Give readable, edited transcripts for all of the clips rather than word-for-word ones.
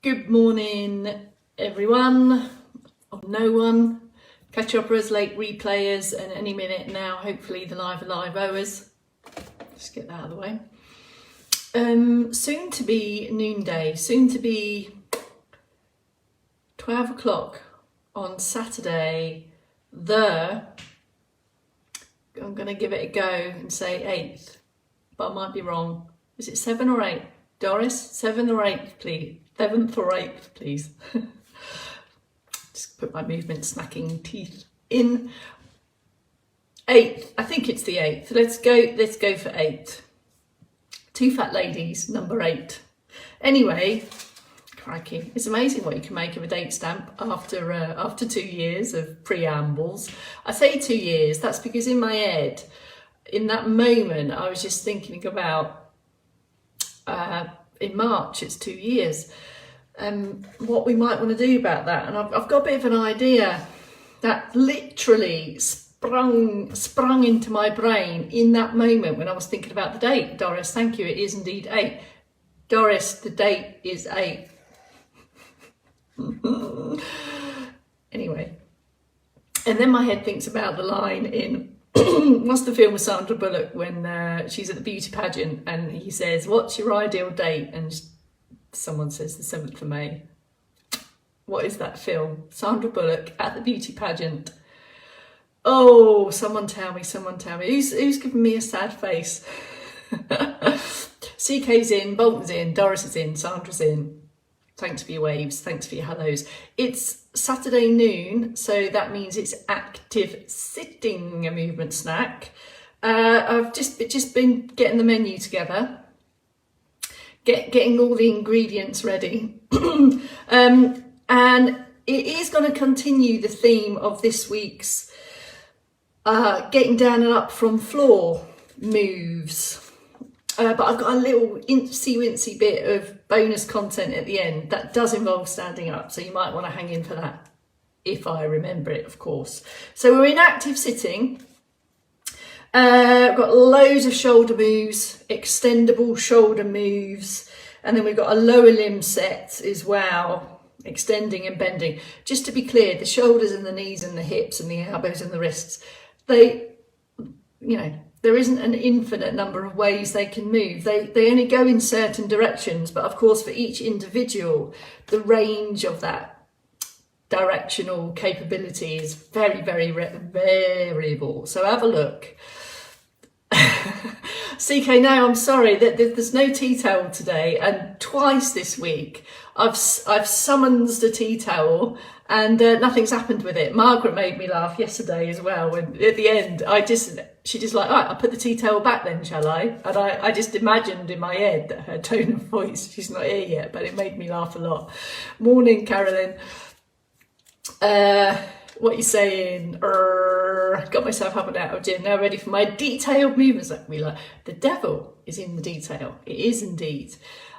Good morning, everyone, or no one, catch-uppers, late replayers, and any minute now, hopefully the live-ers. Just get that out of the way. Soon to be noonday, soon to be 12 o'clock on Saturday, I'm going to give it a go and say 8th, but I might be wrong. Is it 7 or 8? Doris, 7 or 8, please. 7th or 8th, please. Just put my movement smacking teeth in. 8th, I think it's the 8th. Let's go for 8. Two fat ladies, number 8. Anyway, crikey, it's amazing what you can make of a date stamp after 2 years of preambles. I say 2 years, that's because in my head, in that moment, I was just thinking about in March, it's 2 years, what we might want to do about that. And I've got a bit of an idea that literally sprung into my brain in that moment when I was thinking about the date. Doris, thank you, it is indeed 8. Doris, the date is 8. Anyway, and then my head thinks about the line in what's the film with Sandra Bullock when she's at the beauty pageant and he says, what's your ideal date? And someone says the 7th of May. What is that film? Sandra Bullock at the beauty pageant. Oh, someone tell me. Who's giving me a sad face? CK's in, Bolton's in, Doris is in, Sandra's in. Thanks for your waves, thanks for your hellos. It's Saturday noon, so that means it's active sitting, a movement snack. I've just been getting the menu together, getting all the ingredients ready. And it is going to continue the theme of this week's getting down and up from floor moves. But I've got a little incy-wincy bit of bonus content at the end that does involve standing up, so you might want to hang in for that, if I remember it, of course. So we're in active sitting. We've got loads of shoulder moves, extendable shoulder moves, and then we've got a lower limb set as well, extending and bending. Just to be clear, the shoulders and the knees and the hips and the elbows and the wrists, there isn't an infinite number of ways they can move. They only go in certain directions, but of course for each individual, the range of that directional capability is very, very variable. So have a look. CK, no, I'm sorry that there's no tea towel today, and twice this week I've summoned a tea towel and nothing's happened with it. Margaret made me laugh yesterday as well when at the end she just like, all right, I'll put the tea towel back then, shall I? And I just imagined in my head that her tone of voice, she's not here yet, but it made me laugh a lot. Morning, Carolyn. What you saying? Got myself up and out of gym, now ready for my detailed movements. The devil is in the detail. It is indeed.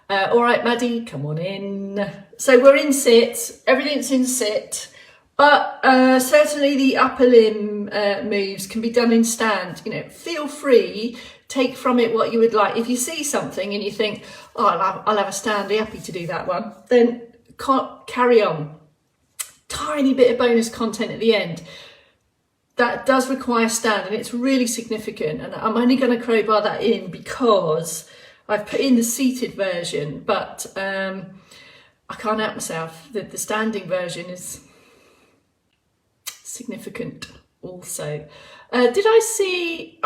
All right, Maddie, come on in. So we're in sit, everything's in sit, but certainly the upper limb moves can be done in stand. Feel free, take from it what you would like. If you see something and you think, oh, I'll have a stand, be happy to do that one, then carry on. Tiny bit of bonus content at the end. That does require stand, and it's really significant. And I'm only going to crowbar that in because I've put in the seated version, but I can't help myself. The standing version is significant also. Did I see,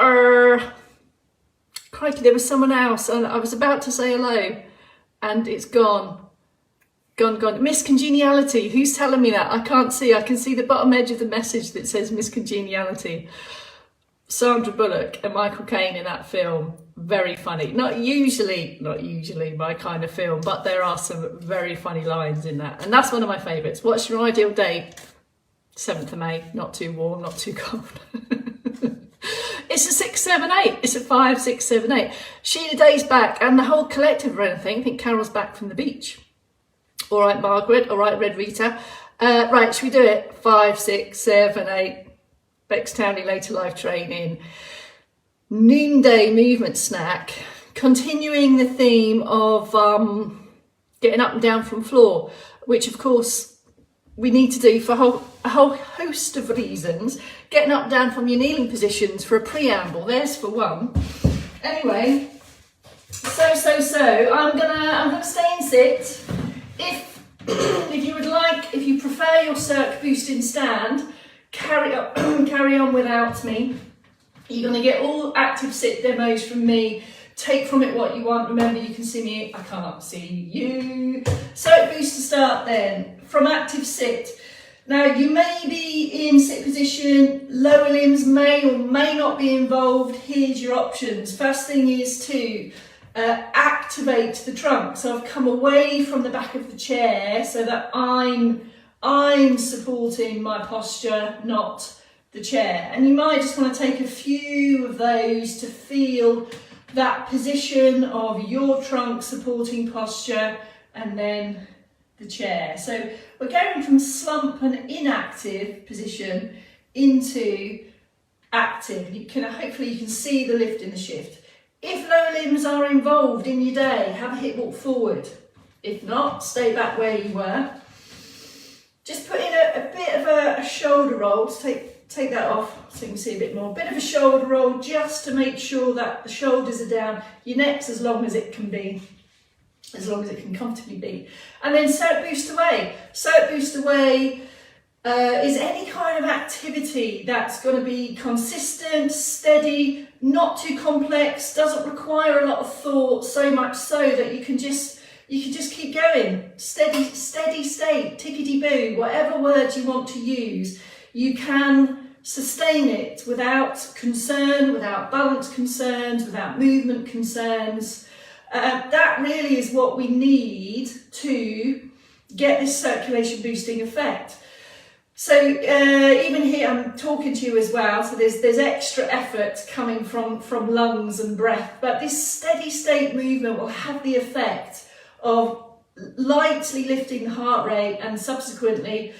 crikey, there was someone else, and I was about to say hello, and it's gone. Miss Congeniality, who's telling me that? I can't see. I can see the bottom edge of the message that says Miss Congeniality. Sandra Bullock and Michael Caine in that film, very funny. Not usually my kind of film, but there are some very funny lines in that. And that's one of my favourites. What's your ideal date? 7th of May, not too warm, not too cold. It's a 6, 7, 8. It's a 5, 6, 7, 8. Sheila Day's back and the whole collective of anything. I think Carol's back from the beach. All right, Margaret. All right, Red Rita. Right, should we do it? 5, 6, 7, 8. Bex Townley later life training. Noonday movement snack. Continuing the theme of getting up and down from floor, which of course we need to do for a whole host of reasons. Getting up and down from your kneeling positions for a preamble, there's for one. Anyway, so I'm gonna stay in sit. If you would like, if you prefer your circ boost in stand, carry on without me. You're gonna get all active sit demos from me. Take from it what you want. Remember, you can see me, I can't see you. Circ boost to start then, from active sit. Now, you may be in sit position, lower limbs may or may not be involved. Here's your options. First thing is to activate the trunk. So I've come away from the back of the chair so that I'm supporting my posture, not the chair. And you might just want to take a few of those to feel that position of your trunk supporting posture and then the chair. So we're going from slump and inactive position into active. Hopefully you can see the lift in the shift. If lower limbs are involved in your day, have a hip walk forward. If not, stay back where you were. Just put in a bit of a shoulder roll to take that off so you can see a bit more. A bit of a shoulder roll just to make sure that the shoulders are down. Your neck's as long as it can be, as long as it can comfortably be. And then circ boost away. Circ boost away is any kind of activity that's going to be consistent, steady, not too complex, doesn't require a lot of thought, so much so that you can just keep going. Steady state, tickety-boo, whatever words you want to use. You can sustain it without concern, without balance concerns, without movement concerns. That really is what we need to get this circulation boosting effect. So even here I'm talking to you as well, so there's extra effort coming from lungs and breath, but this steady state movement will have the effect of lightly lifting the heart rate, and subsequently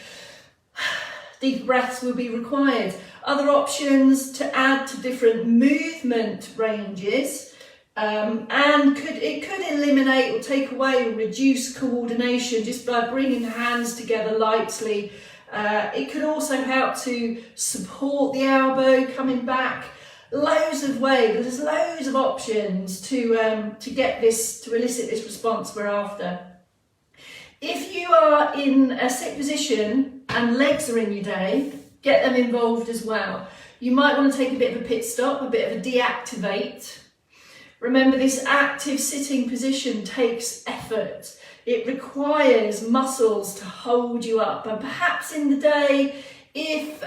deep breaths will be required. Other options to add to different movement ranges, and it could eliminate or take away or reduce coordination just by bringing the hands together lightly. It could also help to support the elbow coming back. Loads of ways, there's loads of options to get this, to elicit this response we're after. If you are in a sit position and legs are in your day, get them involved as well. You might want to take a bit of a pit stop, a bit of a deactivate. Remember, this active sitting position takes effort. It requires muscles to hold you up, and perhaps in the day, if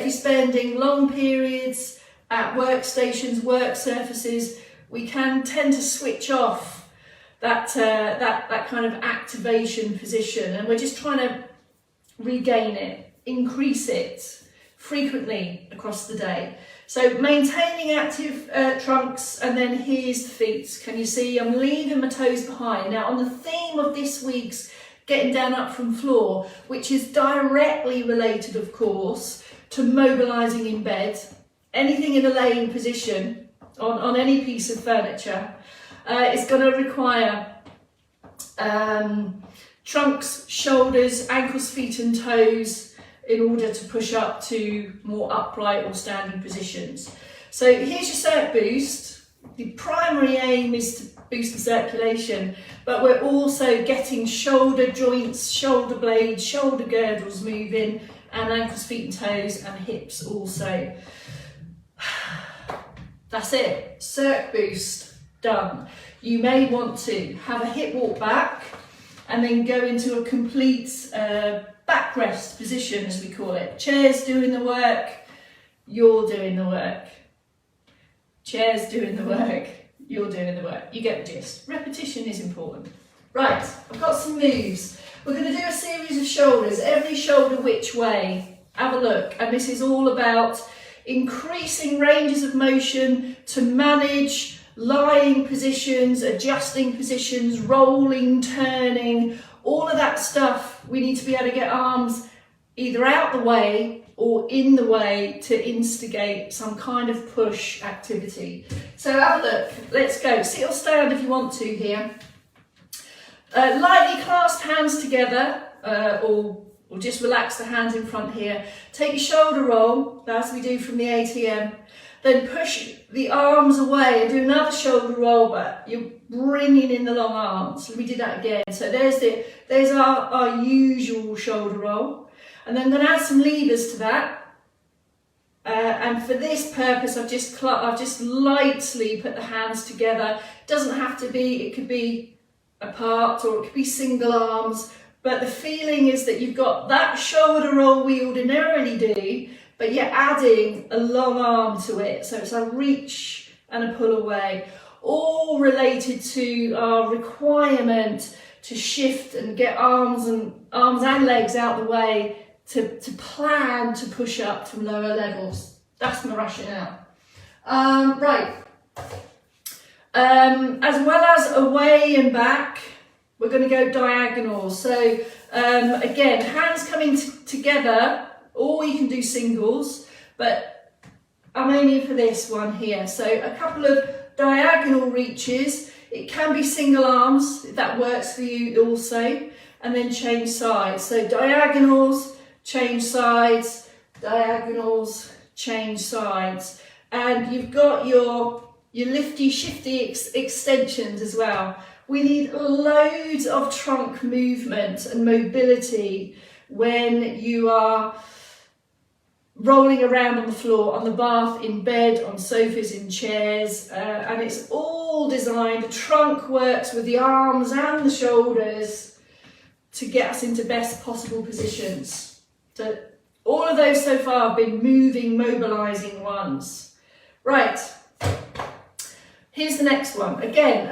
you're spending long periods at workstations, work surfaces, we can tend to switch off that kind of activation position, and we're just trying to regain it, increase it frequently across the day. So maintaining active trunks, and then here's the feet. Can you see I'm leaving my toes behind? Now, on the theme of this week's getting down up from floor, which is directly related, of course, to mobilising in bed, anything in a laying position on any piece of furniture is going to require trunks, shoulders, ankles, feet and toes in order to push up to more upright or standing positions. So here's your circ boost. The primary aim is to boost the circulation, but we're also getting shoulder joints, shoulder blades, shoulder girdles moving, and ankles, feet and toes, and hips also. That's it, circ boost, done. You may want to have a hip walk back and then go into a complete backrest position, as we call it. Chairs doing the work, you're doing the work. Chairs doing the work, you're doing the work. You get the gist. Repetition is important. Right, I've got some moves. We're going to do a series of shoulders, every shoulder which way. Have a look. And this is all about increasing ranges of motion to manage lying positions, adjusting positions, rolling, turning, all of that stuff. We need to be able to get arms either out the way or in the way to instigate some kind of push activity. So have a look, let's go. Sit or stand if you want to here. Lightly clasp hands together, or just relax the hands in front here. Take your shoulder roll, as we do from the ATM. Then push the arms away and do another shoulder roll, but you're bringing in the long arms. Let me do that again. So there's our usual shoulder roll. And then I'm going to add some levers to that. And for this purpose, I've just lightly put the hands together. It doesn't have to be, it could be apart or it could be single arms. But the feeling is that you've got that shoulder roll we ordinarily do, but you're adding a long arm to it. So it's a reach and a pull away, all related to our requirement to shift and get arms and legs out the way to plan to push up from lower levels. That's my rationale. Right. As well as away and back, we're going to go diagonal. So again, hands coming together, or you can do singles, but I'm aiming for this one here. So a couple of diagonal reaches. It can be single arms, if that works for you also, and then change sides. So diagonals, change sides, diagonals, change sides. And you've got your lifty shifty extensions as well. We need loads of trunk movement and mobility when you are rolling around on the floor, on the bath, in bed, on sofas, in chairs, and it's all designed. The trunk works with the arms and the shoulders to get us into best possible positions. So all of those so far have been moving, mobilising ones. Right, here's the next one. Again,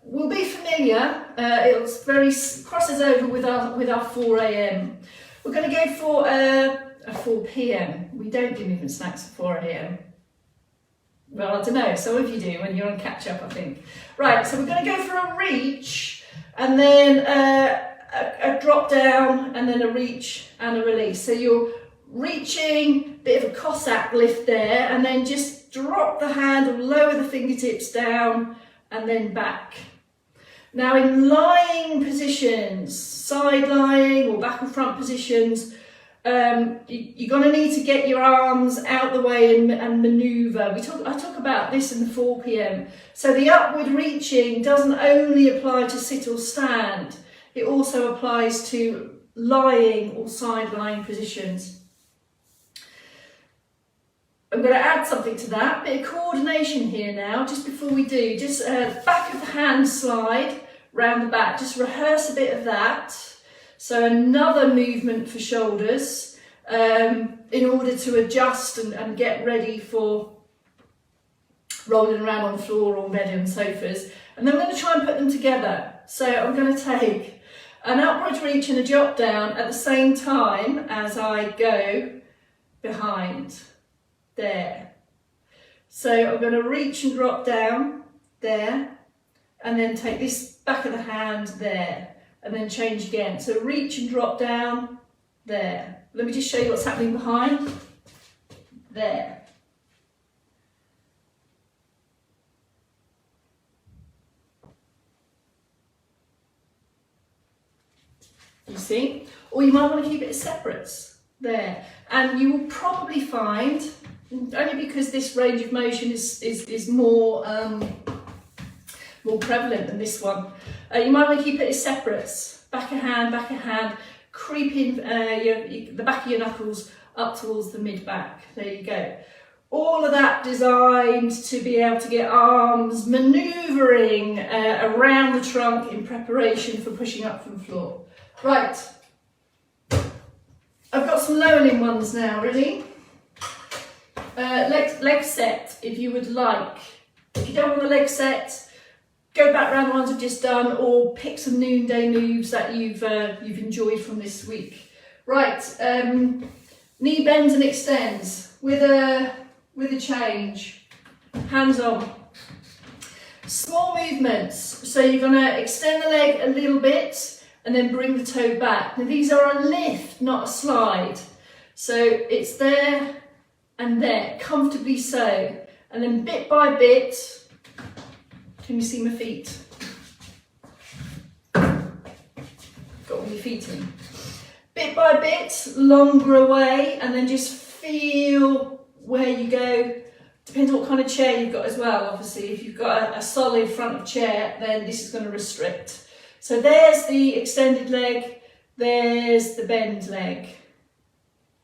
will be familiar. It's very crosses over with our 4 a.m. We're going to go for a 4 p.m. We don't do movement snacks at 4 a.m. Well, I don't know. Some of you do when you're on catch up, I think. Right. So we're going to go for a reach, and then a drop down, and then a reach and a release. So you're reaching, bit of a Cossack lift there, and then just drop the hand or lower the fingertips down, and then back. Now in lying positions, side lying or back and front positions, you're going to need to get your arms out the way and manoeuvre. I talk about this in the 4 p.m. So the upward reaching doesn't only apply to sit or stand, it also applies to lying or side lying positions. I'm going to add something to that, bit of coordination here now, just before we do, just back of the hand slide, round the back, just rehearse a bit of that. So another movement for shoulders in order to adjust and get ready for rolling around on the floor or bed and sofas. And then I'm going to try and put them together. So I'm going to take an upward reach and a drop down at the same time as I go behind. There. So I'm going to reach and drop down there, and then take this back of the hand there, and then change again. So reach and drop down there. Let me just show you what's happening behind. There. You see? Or you might want to keep it as separates. There. And you will probably find, only because this range of motion is more prevalent than this one, you might want to keep it as separates. Back of hand, creeping the back of your knuckles up towards the mid-back. There you go. All of that designed to be able to get arms manoeuvring around the trunk in preparation for pushing up from the floor. Right. I've got some lower limb ones now, ready? Leg set, if you would like. If you don't want the leg set, go back round the ones I've just done, or pick some noonday moves that you've enjoyed from this week. Right, knee bends and extends with a change, hands on. Small movements, so you're going to extend the leg a little bit and then bring the toe back. Now these are a lift, not a slide. So it's there and there, comfortably so. And then bit by bit, can you see my feet? your feet in. Bit by bit, longer away, and then just feel where you go. Depends what kind of chair you've got as well, obviously. If you've got a solid front of chair, then this is going to restrict. So there's the extended leg, there's the bend leg.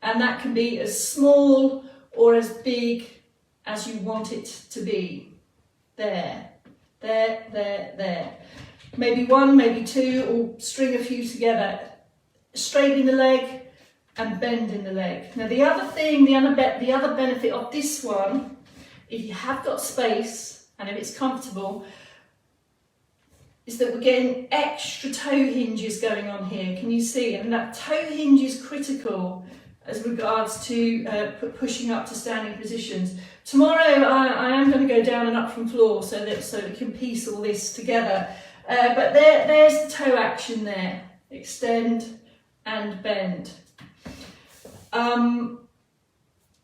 And that can be as small or as big as you want it to be. There, there, there, there. Maybe one, maybe two, or string a few together. Straighten the leg and bend in the leg. Now the other thing, the other benefit of this one, if you have got space and if it's comfortable, is that we're getting extra toe hinges going on here. Can you see? And that toe hinge is critical as regards to pushing up to standing positions. Tomorrow I am going to go down and up from floor so we can piece all this together. But there's the toe action there. Extend and bend.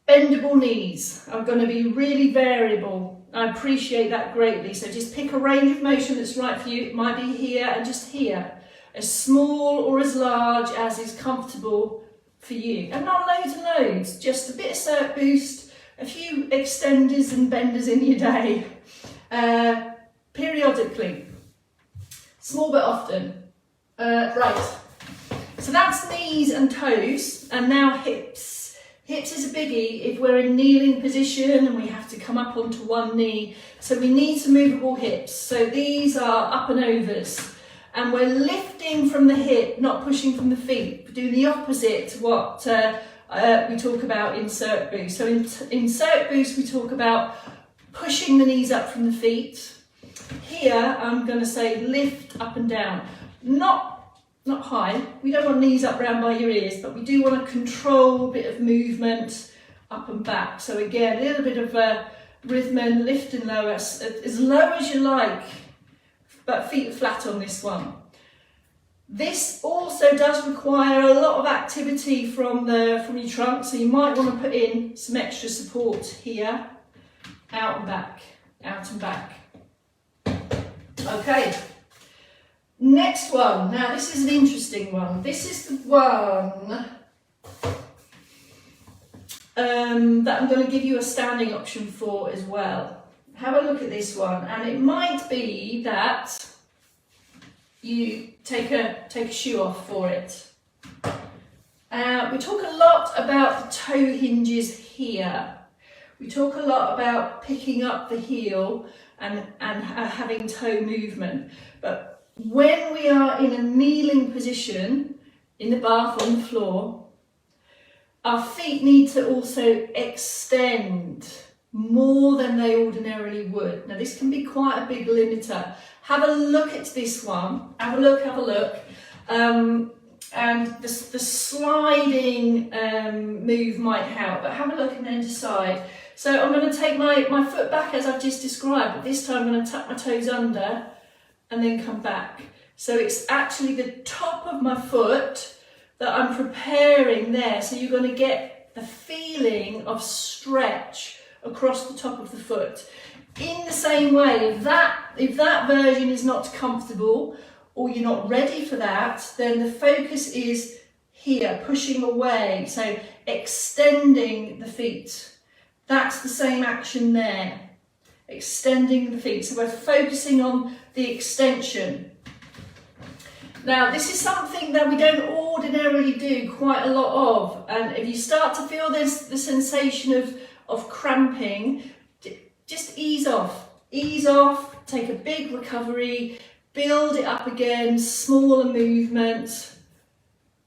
Bendable knees are going to be really variable. I appreciate that greatly. So just pick a range of motion that's right for you. It might be here and just here. As small or as large as is comfortable for you. And not loads and loads, just a bit of cert boost, a few extenders and benders in your day. Periodically. Small but often. Right. So that's knees and toes, and now hips. Hips is a biggie if we're in kneeling position and we have to come up onto one knee. So we need some movable hips. So these are up and overs. And we're lifting from the hip, not pushing from the feet. We're doing the opposite to what we talk about in cert boost. So in cert boost, we talk about pushing the knees up from the feet. Here, I'm going to say lift up and down. Not high. We don't want knees up round by your ears, but we do want to control a bit of movement up and back. So again, a little bit of rhythm and lift and lower, as low as you like, but feet are flat on this one. This also does require a lot of activity from your trunk, so you might want to put in some extra support here, out and back, out and back. Okay. Next one. Now this is an interesting one. This is the one that I'm going to give you a standing option for as well. Have a look at this one, and it might be that you take a shoe off for it. We talk a lot about the toe hinges here. We talk a lot about picking up the heel and having toe movement, but when we are in a kneeling position, in the bath, on the floor, our feet need to also extend more than they ordinarily would. Now this can be quite a big limiter. Have a look at this one. Have a look. And the sliding move might help, but have a look and then decide. So I'm going to take my foot back as I've just described, but this time I'm going to tuck my toes under and then come back. So it's actually the top of my foot that I'm preparing there. So you're going to get the feeling of stretch across the top of the foot. In the same way, if that version is not comfortable or you're not ready for that, then the focus is here, pushing away. So extending the feet. That's the same action there. Extending the feet. So we're focusing on the extension. Now this is something that we don't ordinarily do quite a lot of, and if you start to feel the sensation of cramping, just ease off, take a big recovery, build it up again, smaller movement.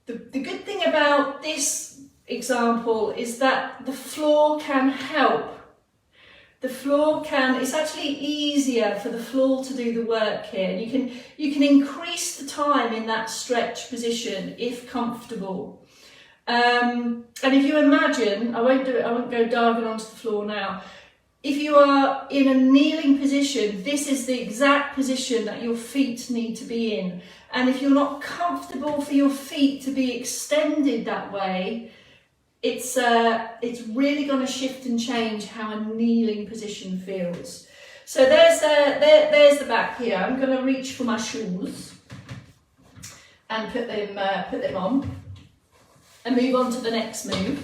The good thing about this example is that the floor can help. It's actually easier for the floor to do the work here. You can increase the time in that stretch position if comfortable. And if you imagine, I won't go diving onto the floor now. If you are in a kneeling position, this is the exact position that your feet need to be in. And if you're not comfortable for your feet to be extended that way, it's really going to shift and change how a kneeling position feels. So there's the back here. I'm going to reach for my shoes. and put them on, and move on to the next move.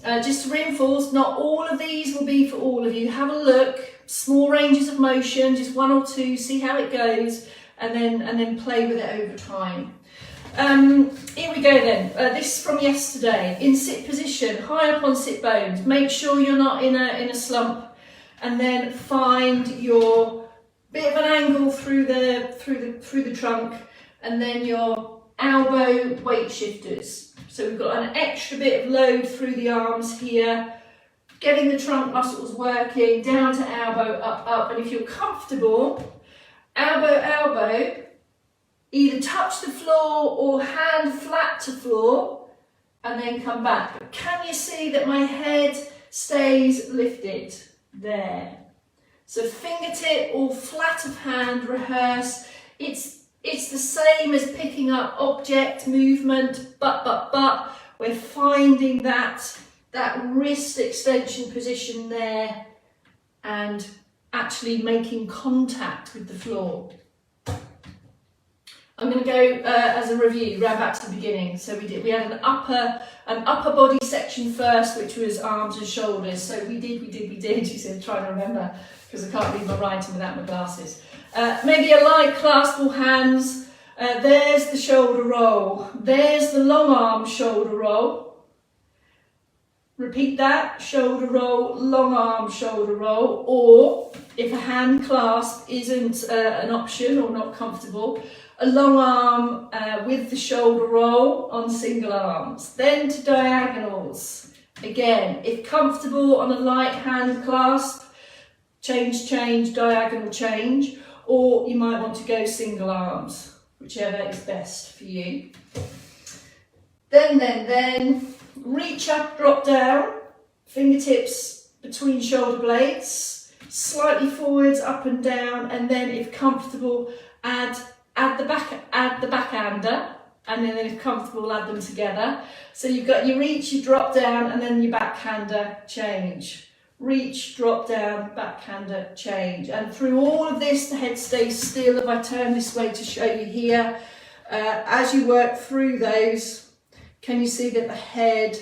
Just to reinforce, not all of these will be for all of you. Have a look, small ranges of motion, just 1 or 2, see how it goes, and then play with it over time. Here we go then. This is from yesterday. In sit position, high up on sit bones. Make sure you're not in a slump, and then find your bit of an angle through the trunk, and then your elbow weight shifters. So we've got an extra bit of load through the arms here, getting the trunk muscles working, down to elbow, up, and if you're comfortable, elbow, either touch the floor or hand flat to floor, and then come back. But can you see that my head stays lifted? There. So fingertip or flat of hand, rehearse. It's the same as picking up object movement, but we're finding that wrist extension position there and actually making contact with the floor. I'm going to go as a review, round back to the beginning. So we had an upper body section first, which was arms and shoulders. So we did. You said, trying to remember, because I can't read my writing without my glasses. Maybe a light clasp or hands. There's the shoulder roll. There's the long arm shoulder roll. Repeat that, shoulder roll, long arm shoulder roll. Or if a hand clasp isn't an option or not comfortable, a long arm with the shoulder roll on single arms. Then to diagonals. Again, if comfortable on a light hand clasp, change, diagonal change, or you might want to go single arms, whichever is best for you. Then, reach up, drop down, fingertips between shoulder blades, slightly forwards, up and down, and then if comfortable, add the backhander, and then if comfortable, add them together. So you've got your reach, you drop down, and then your backhander, change. Reach, drop down, backhander, change. And through all of this, the head stays still. If I turn this way to show you here, as you work through those, can you see that the head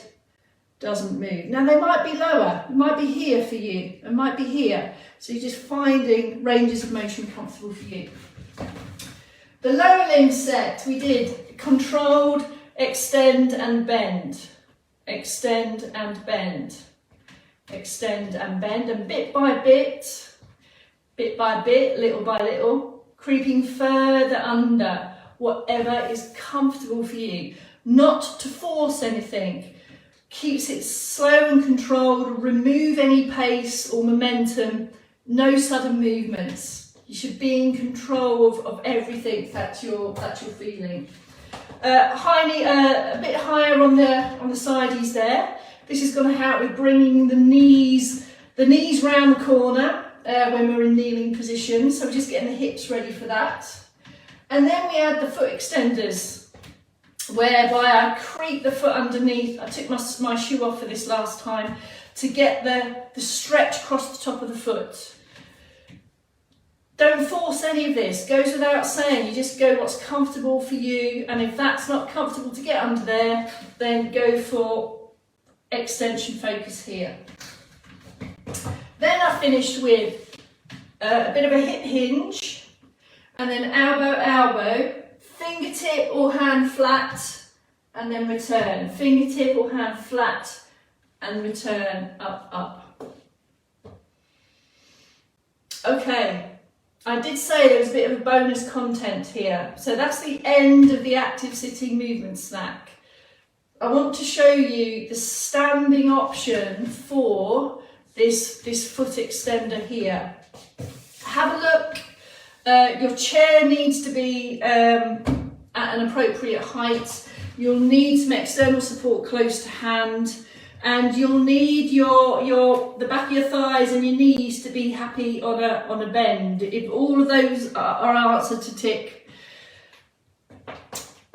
doesn't move? Now they might be lower, it might be here for you, it might be here. So you're just finding ranges of motion comfortable for you. The lower limb set, we did controlled, extend and bend, extend and bend. Extend and bend, and bit by bit, little by little, creeping further under whatever is comfortable for you. Not to force anything, keeps it slow and controlled, remove any pace or momentum, no sudden movements. You should be in control of everything that you're feeling. A bit higher on the sides there. This is going to help with bringing the knees round the corner when we're in kneeling position. So we're just getting the hips ready for that. And then we add the foot extenders, whereby I creep the foot underneath. I took my shoe off for this last time to get the stretch across the top of the foot. Don't force any of this, goes without saying. You just go what's comfortable for you, and if that's not comfortable to get under there, then go for extension focus here. Then I finished with a bit of a hip hinge, and then elbow, fingertip or hand flat, and then return. Fingertip or hand flat, and return, up. Okay, I did say there was a bit of a bonus content here. So that's the end of the active sitting movement snack. I want to show you the standing option for this foot extender here. Have a look. Your chair needs to be at an appropriate height. You'll need some external support close to hand, and you'll need the back of your thighs and your knees to be happy on a bend. If all of those are answered to tick,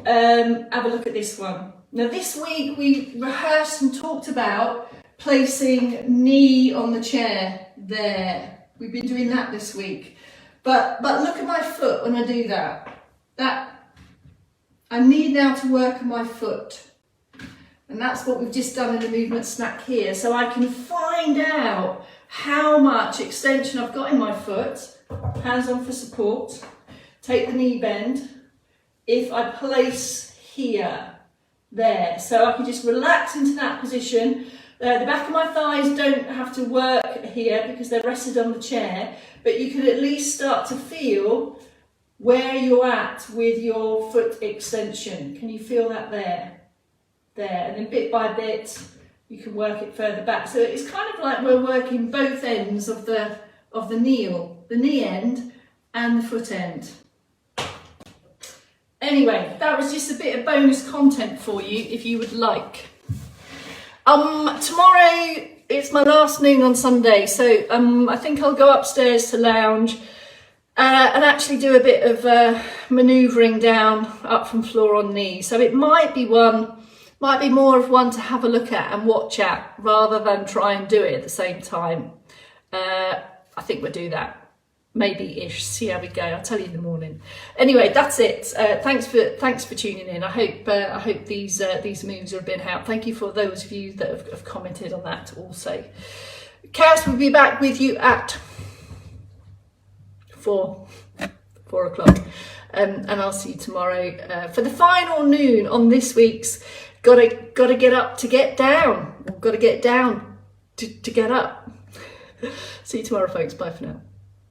have a look at this one. Now this week we rehearsed and talked about placing knee on the chair there. We've been doing that this week. But look at my foot when I do that. I need now to work on my foot. And that's what we've just done in the movement snack here. So I can find out how much extension I've got in my foot, hands on for support, take the knee bend, if I place here, there. So I can just relax into that position. The back of my thighs don't have to work here because they're rested on the chair, but you can at least start to feel where you're at with your foot extension. Can you feel that there? There, and then bit by bit you can work it further back. So it's kind of like we're working both ends of the knee end and the foot end. Anyway, that was just a bit of bonus content for you if you would like. Tomorrow it's my last noon on Sunday, so I think I'll go upstairs to lounge and actually do a bit of manoeuvring down up from floor on knee. So it might be more of one to have a look at and watch at rather than try and do it at the same time. I think we'll do that. Maybe-ish, see how we go. I'll tell you in the morning. Anyway, that's it. Thanks for tuning in. I hope these moves are a bit help. Thank you for those of you that have commented on that also. Chaos will be back with you at 4 o'clock, and I'll see you tomorrow for the final noon on this week's Gotta Get Up to Get Down. Gotta get down to get up. See you tomorrow, folks. Bye for now.